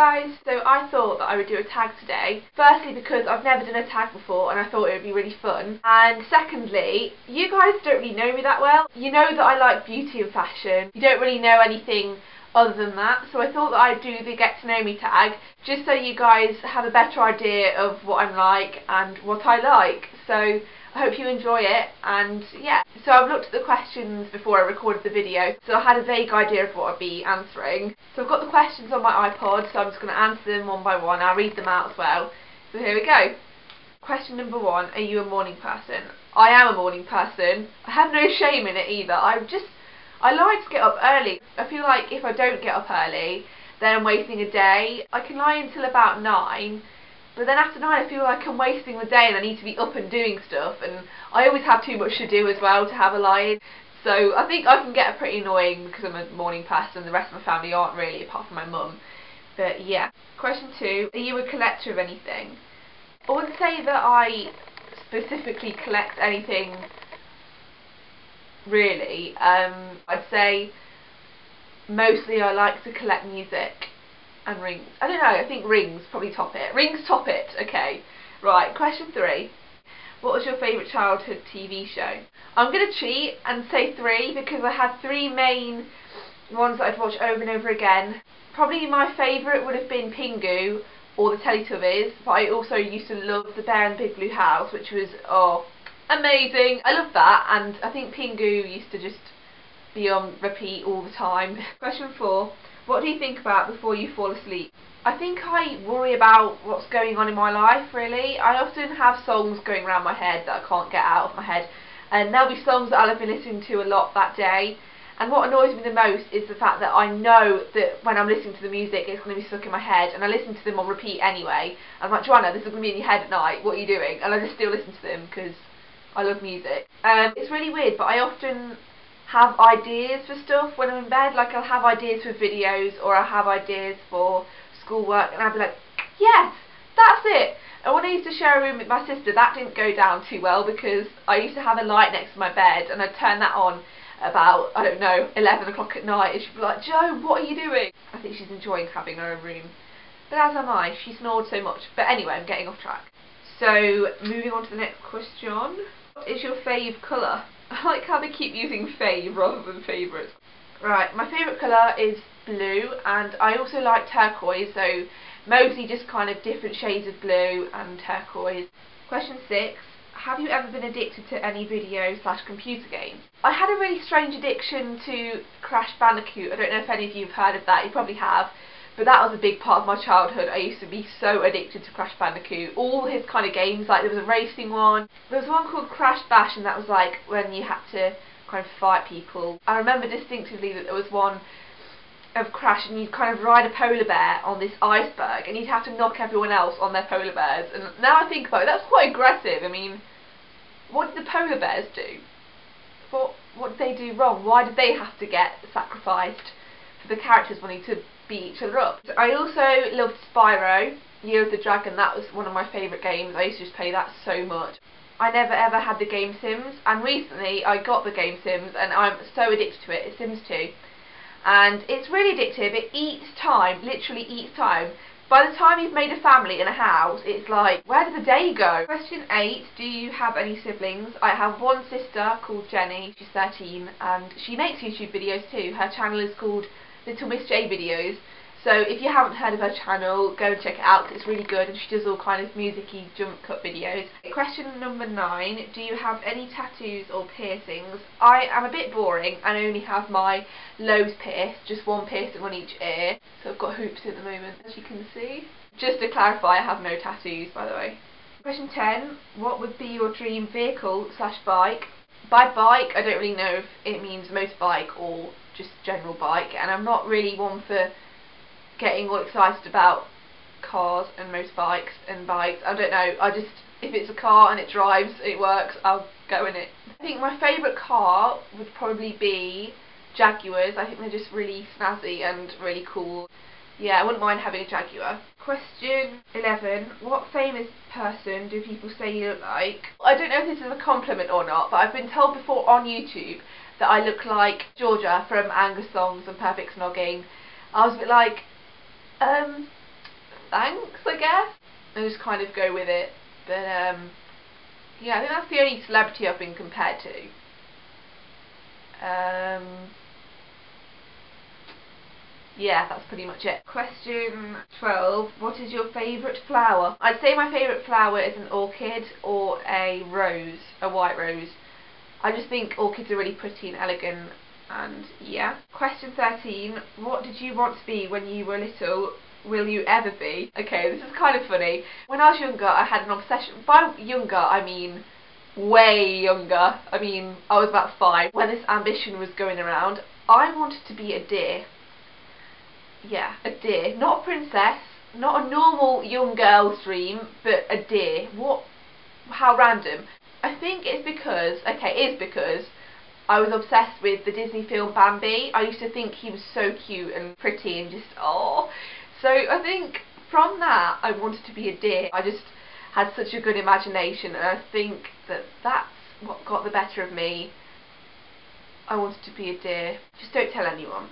guys, so I thought that I would do a tag today. Firstly because I've never done a tag before and I thought it would be really fun. And secondly, you guys don't really know me that well. You know that I like beauty and fashion. You don't really know anything other than that, so I thought that I'd do the get to know me tag just so you guys have a better idea of what I'm like and what I like. So I hope you enjoy it, and yeah. So I've looked at the questions before I recorded the video, so I had a vague idea of what I'd be answering. So I've got the questions on my iPod, so I'm just going to answer them one by one. I'll read them out as well. So here we go. Question number 1, are you a morning person? I am a morning person. I have no shame in it either. I like to get up early. I feel like if I don't get up early, then I'm wasting a day. I can lie until about 9, but then after 9 I feel like I'm wasting the day and I need to be up and doing stuff, and I always have too much to do as well to have a lie-in. So I think I can get pretty annoying because I'm a morning person and the rest of my family aren't really, apart from my mum. But yeah. Question 2, are you a collector of anything? I wouldn't say that I specifically collect anything really. I'd say mostly I like to collect music and rings. I don't know, I think rings probably top it. Rings top it, okay. Right, question 3. What was your favourite childhood TV show? I'm going to cheat and say 3 because I had 3 main ones that I'd watch over and over again. Probably my favourite would have been Pingu or the Teletubbies, but I also used to love The Bear in the Big Blue House, which was, amazing. I love that, and I think Pingu used to just be on repeat all the time. Question 4. What do you think about before you fall asleep? I think I worry about what's going on in my life, really. I often have songs going around my head that I can't get out of my head, and there'll be songs that I'll have been listening to a lot that day. And what annoys me the most is the fact that I know that when I'm listening to the music it's going to be stuck in my head, and I listen to them on repeat anyway. I'm like, Joanna, this is going to be in your head at night, what are you doing? And I just still listen to them because I love music. It's really weird, but I often have ideas for stuff when I'm in bed. Like, I'll have ideas for videos, or I'll have ideas for schoolwork, and I'll be like, yes, that's it. And when I used to share a room with my sister, that didn't go down too well because I used to have a light next to my bed and I'd turn that on about, I don't know, 11 o'clock at night, and she'd be like, Jo, what are you doing? I think she's enjoying having her own room. But as am I, she snored so much. But anyway, I'm getting off track. So, moving on to the next question. What is your fave colour? I like how they keep using fave rather than favourites. Right, my favourite colour is blue, and I also like turquoise, so mostly just kind of different shades of blue and turquoise. Question 6. Have you ever been addicted to any video/computer games? I had a really strange addiction to Crash Bandicoot. I don't know if any of you have heard of that, you probably have. But that was a big part of my childhood. I used to be so addicted to Crash Bandicoot. All his kind of games, like there was a racing one. There was one called Crash Bash, and that was like when you had to kind of fight people. I remember distinctively that there was one of Crash and you'd kind of ride a polar bear on this iceberg and you'd have to knock everyone else on their polar bears. And now I think about it, that's quite aggressive. I mean, what did the polar bears do? What did they do wrong? Why did they have to get sacrificed for the characters wanting to beat each other up? I also loved Spyro, Year of the Dragon. That was one of my favourite games. I used to just play that so much. I never ever had the game Sims, and recently I got the game Sims and I'm so addicted to it. It's Sims 2. And it's really addictive. It eats time, literally eats time. By the time you've made a family in a house, it's like, where did the day go? Question 8, do you have any siblings? I have one sister called Jenny, she's 13, and she makes YouTube videos too. Her channel is called Little Miss J Videos. So if you haven't heard of her channel, go and check it out, 'cause it's really good, and she does all kind of music-y jump cut videos. Question number 9, do you have any tattoos or piercings? I am a bit boring and only have my lobes pierced, just one piercing on each ear. So I've got hoops at the moment, as you can see. Just to clarify, I have no tattoos, by the way. Question 10, what would be your dream vehicle/bike? By bike, I don't really know if it means motorbike or just general bike, and I'm not really one for getting all excited about cars and motorbikes and bikes. I don't know, if it's a car and it drives, it works, I'll go in it. I think my favourite car would probably be Jaguars. I think they're just really snazzy and really cool. Yeah, I wouldn't mind having a Jaguar. Question 11, what famous person do people say you look like? I don't know if this is a compliment or not, but I've been told before on YouTube that I look like Georgia from Angus Songs and Perfect Snogging. I was a bit like, thanks, I guess. And just kind of go with it. But yeah, I think that's the only celebrity I've been compared to. Yeah, that's pretty much it. Question 12. What is your favourite flower? I'd say my favourite flower is an orchid or a rose, a white rose. I just think orchids are really pretty and elegant, and yeah. Question 13. What did you want to be when you were little? Will you ever be? Okay, this is kind of funny. When I was younger, I had an obsession. By younger, I mean way younger. I mean, I was about 5 when this ambition was going around. I wanted to be a deer. Yeah, a deer. Not a princess, not a normal young girl's dream, but a deer. What? How random. I think it's because, I was obsessed with the Disney film Bambi. I used to think he was so cute and pretty and just, oh. So I think from that I wanted to be a deer. I just had such a good imagination, and I think that that's what got the better of me. I wanted to be a deer. Just don't tell anyone.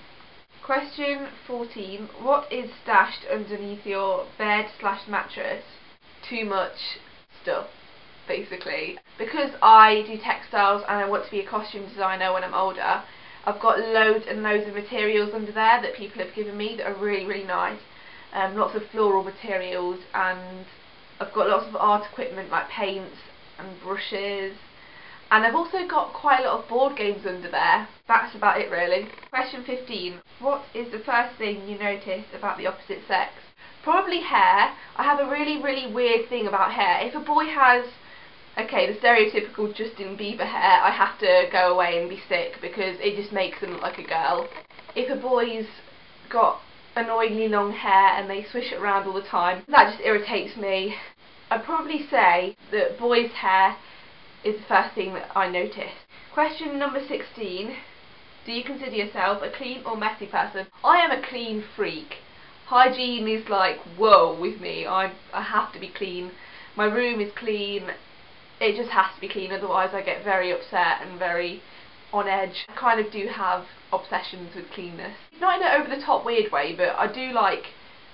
Question 14. What is stashed underneath your bed/mattress? Too much stuff, basically. Because I do textiles and I want to be a costume designer when I'm older, I've got loads and loads of materials under there that people have given me that are really, really nice. Lots of floral materials, and I've got lots of art equipment like paints and brushes. And I've also got quite a lot of board games under there. That's about it, really. Question 15. What is the first thing you notice about the opposite sex? Probably hair. I have a really, really weird thing about hair. If a boy has, okay, the stereotypical Justin Bieber hair, I have to go away and be sick because it just makes them look like a girl. If a boy's got annoyingly long hair and they swish it around all the time, that just irritates me. I'd probably say that boys' hair is the first thing that I notice. Question number 16. Do you consider yourself a clean or messy person? I am a clean freak. Hygiene is like, whoa, with me. I have to be clean. My room is clean. It just has to be clean, otherwise I get very upset and very on edge. I kind of do have obsessions with cleanness. Not in an over-the-top weird way, but I do like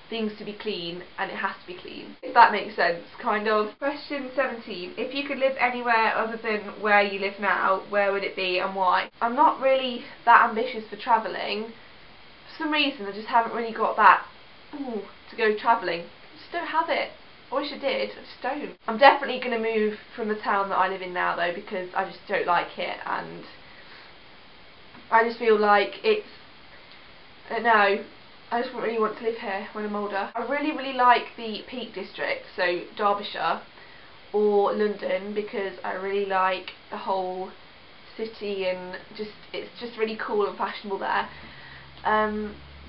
things to be clean, and it has to be clean, if that makes sense, kind of. Question 17. If you could live anywhere other than where you live now, where would it be and why? I'm not really that ambitious for travelling. For some reason I just haven't really got that to go travelling. I just don't have it. I wish I did, I just don't. I'm definitely going to move from the town that I live in now though, because I just don't like it, and I just feel like it's, I don't know, I just really want to live here when I'm older. I really, really like the Peak District, so Derbyshire or London, because I really like the whole city and just it's just really cool and fashionable there.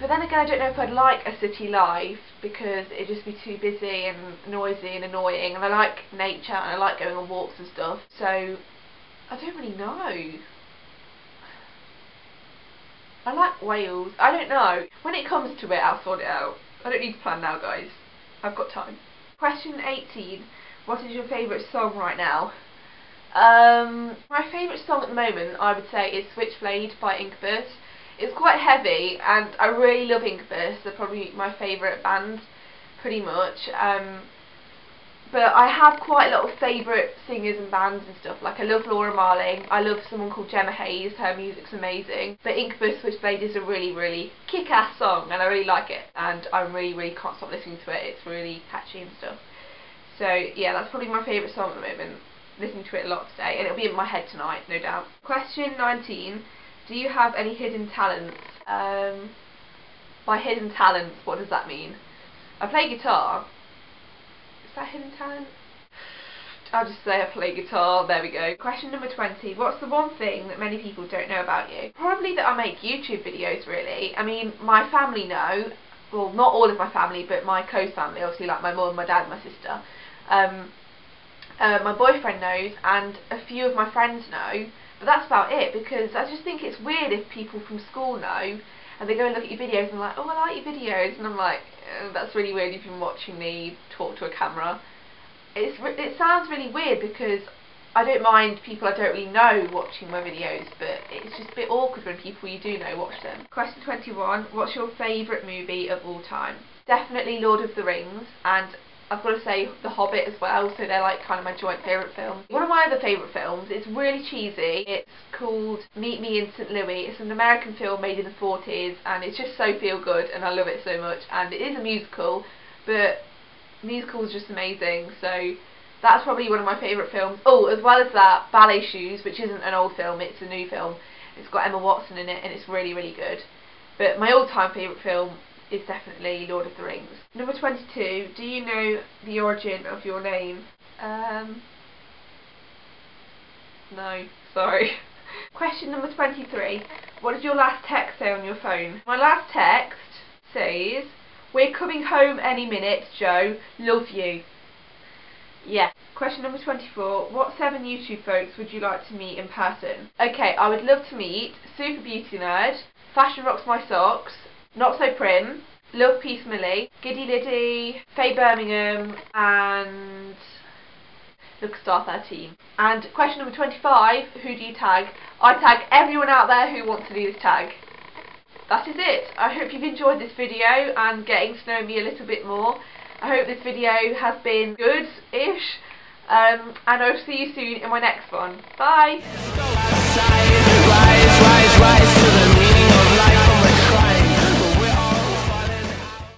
But then again, I don't know if I'd like a city life because it'd just be too busy and noisy and annoying, and I like nature and I like going on walks and stuff, so I don't really know. I like Wales. I don't know. When it comes to it, I'll sort it out. I don't need to plan now, guys. I've got time. Question 18. What is your favourite song right now? My favourite song at the moment, I would say, is Switchblade by Incubus. It's quite heavy, and I really love Incubus. They're probably my favourite band, pretty much. But I have quite a lot of favourite singers and bands and stuff. Like, I love Laura Marling. I love someone called Gemma Hayes. Her music's amazing. But Incubus Switchblade is a really, really kick-ass song, and I really like it. And I really, really can't stop listening to it. It's really catchy and stuff. So, yeah, that's probably my favourite song at the moment. Listening to it a lot today, and it'll be in my head tonight, no doubt. Question 19. Do you have any hidden talents? By hidden talents, what does that mean? I play guitar. Is that hidden talent? I'll just say I play guitar, there we go. Question number 20. What's the one thing that many people don't know about you? Probably that I make YouTube videos, really. I mean, my family know. Well, not all of my family, but my close family, obviously, like my mum, my dad, and my sister. My boyfriend knows, and a few of my friends know, but that's about it, because I just think it's weird if people from school know, and they go and look at your videos and they're like, oh, I like your videos, and I'm like, that's really weird, you've been watching me talk to a camera. It sounds really weird because I don't mind people I don't really know watching my videos, but it's just a bit awkward when people you do know watch them. Question 21. What's your favourite movie of all time? Definitely Lord of the Rings, and I've got to say The Hobbit as well, so they're like kind of my joint favourite films. One of my other favourite films, it's really cheesy, it's called Meet Me in St. Louis. It's an American film made in the 40s, and it's just so feel good, and I love it so much. And it is a musical, but musicals are just amazing, so that's probably one of my favourite films. Oh, as well as that, Ballet Shoes, which isn't an old film, it's a new film. It's got Emma Watson in it, and it's really, really good. But my all-time favourite film is definitely Lord of the Rings. Number 22, do you know the origin of your name? No, sorry. Question number 23, what did your last text say on your phone? My last text says, we're coming home any minute, Joe, love you. Yeah. Question number 24, what 7 YouTube folks would you like to meet in person? Okay, I would love to meet Super Beauty Nerd, Fashion Rocks My Socks, Not So Prim, Love Peace Millie, Giddy Liddy, Faye Birmingham, and Star 13. And question number 25, who do you tag? I tag everyone out there who wants to do this tag. That is it. I hope you've enjoyed this video and getting to know me a little bit more. I hope this video has been good-ish, and I'll see you soon in my next one. Bye!